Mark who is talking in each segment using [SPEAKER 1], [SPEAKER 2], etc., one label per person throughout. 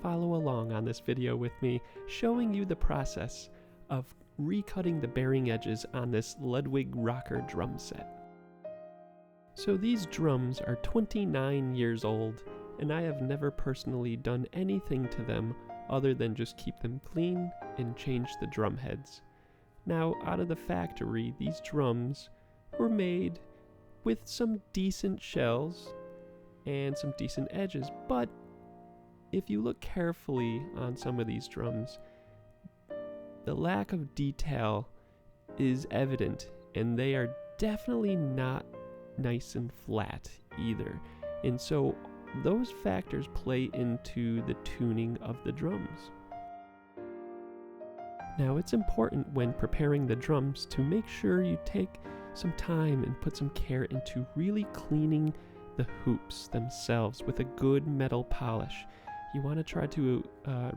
[SPEAKER 1] follow along on this video with me, showing you the process of recutting the bearing edges on this Ludwig rocker drum set. So these drums are 29 years old, and I have never personally done anything to them other than just keep them clean and change the drum heads. Now, out of the factory, these drums were made with some decent shells and some decent edges, but if you look carefully on some of these drums, the lack of detail is evident, and they are definitely not nice and flat either. And so those factors play into the tuning of the drums. Now, it's important when preparing the drums to make sure you take some time and put some care into really cleaning the hoops themselves with a good metal polish. You want to try to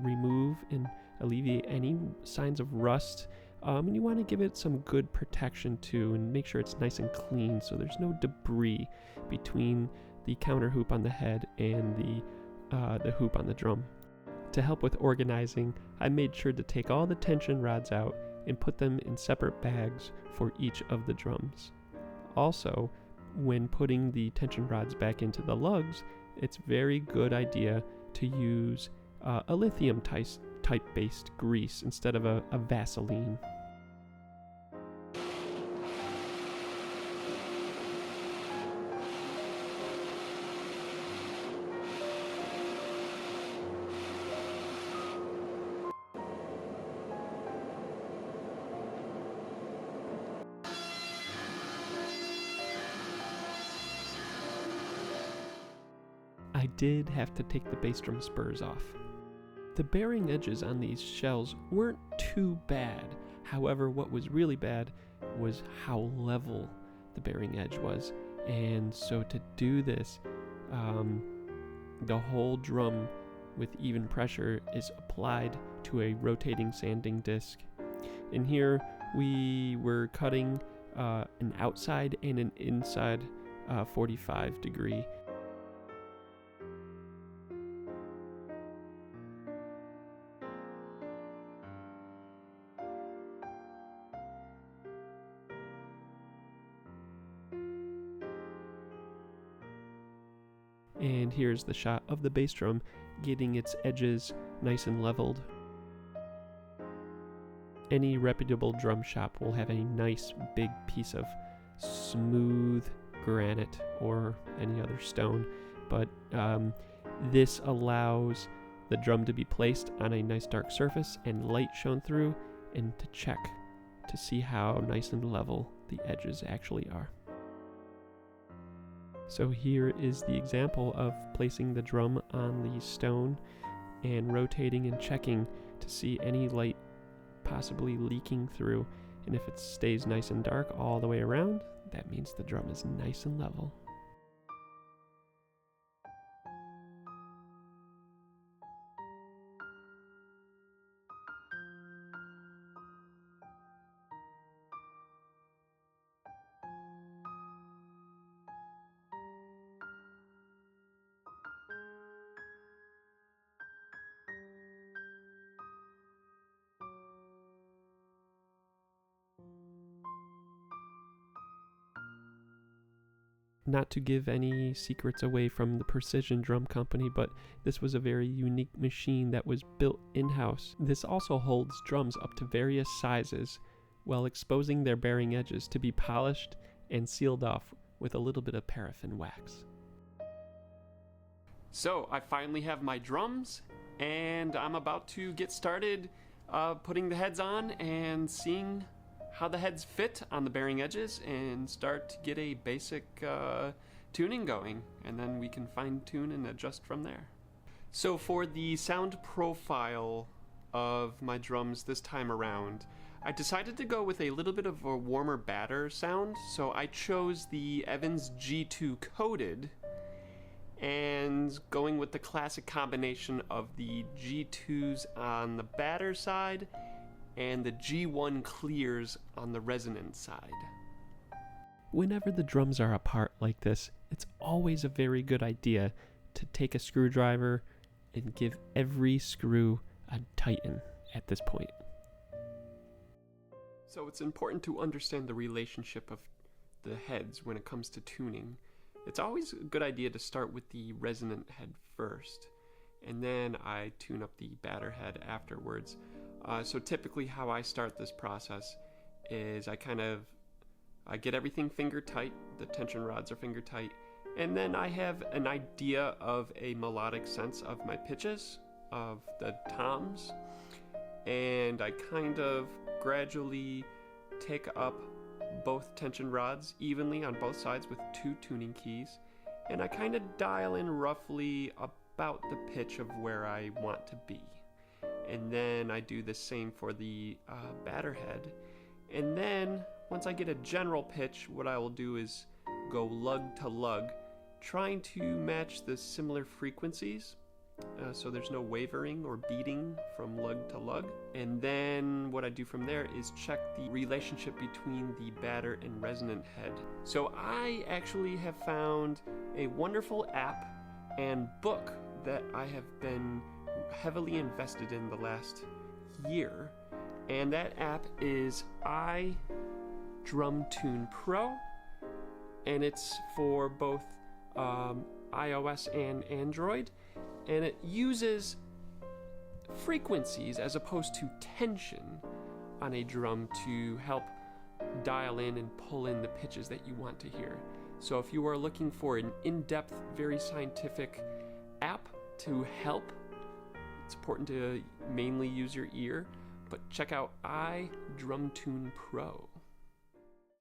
[SPEAKER 1] remove and alleviate any signs of rust, and you want to give it some good protection too, and make sure it's nice and clean so there's no debris between the counter hoop on the head and the hoop on the drum. To help with organizing, I made sure to take all the tension rods out and put them in separate bags for each of the drums. Also, when putting the tension rods back into the lugs, it's a very good idea to use a lithium type based grease instead of a Vaseline. I did have to take the bass drum spurs off. The bearing edges on these shells weren't too bad. However, what was really bad was how level the bearing edge was. And so to do this, the whole drum with even pressure is applied to a rotating sanding disc. And here we were cutting an outside and an inside 45 degree. And here's the shot of the bass drum getting its edges nice and leveled. Any reputable drum shop will have a nice big piece of smooth granite or any other stone, but this allows the drum to be placed on a nice dark surface and light shown through, and to check to see how nice and level the edges actually are. So here is the example of placing the drum on the stone and rotating and checking to see any light possibly leaking through. And if it stays nice and dark all the way around, that means the drum is nice and level. Not to give any secrets away from the Precision Drum Company, but this was a very unique machine that was built in-house. This also holds drums up to various sizes while exposing their bearing edges to be polished and sealed off with a little bit of paraffin wax. So I finally have my drums, and I'm about to get started putting the heads on and seeing how the heads fit on the bearing edges and start to get a basic tuning going, and then we can fine tune and adjust from there. So for the sound profile of my drums this time around, I decided to go with a little bit of a warmer batter sound, so I chose the Evans G2 coated, and going with the classic combination of the G2s on the batter side and the G1 clears on the resonant side. Whenever the drums are apart like this, it's always a very good idea to take a screwdriver and give every screw a tighten at this point. So it's important to understand the relationship of the heads when it comes to tuning. It's always a good idea to start with the resonant head first, and then I tune up the batter head afterwards. So typically how I start this process is I get everything finger tight, the tension rods are finger tight, and then I have an idea of a melodic sense of my pitches, of the toms, and I kind of gradually take up both tension rods evenly on both sides with 2 tuning keys, and I kind of dial in roughly about the pitch of where I want to be. And then I do the same for the batter head. And then once I get a general pitch, what I will do is go lug to lug, trying to match the similar frequencies, so there's no wavering or beating from lug to lug. And then what I do from there is check the relationship between the batter and resonant head. So I actually have found a wonderful app and book that I have been heavily invested in the last year, and that app is iDrumTune Pro, and it's for both iOS and Android, and it uses frequencies as opposed to tension on a drum to help dial in and pull in the pitches that you want to hear. So if you are looking for an in-depth, very scientific app to help, it's important to mainly use your ear, but check out iDrumTune Pro.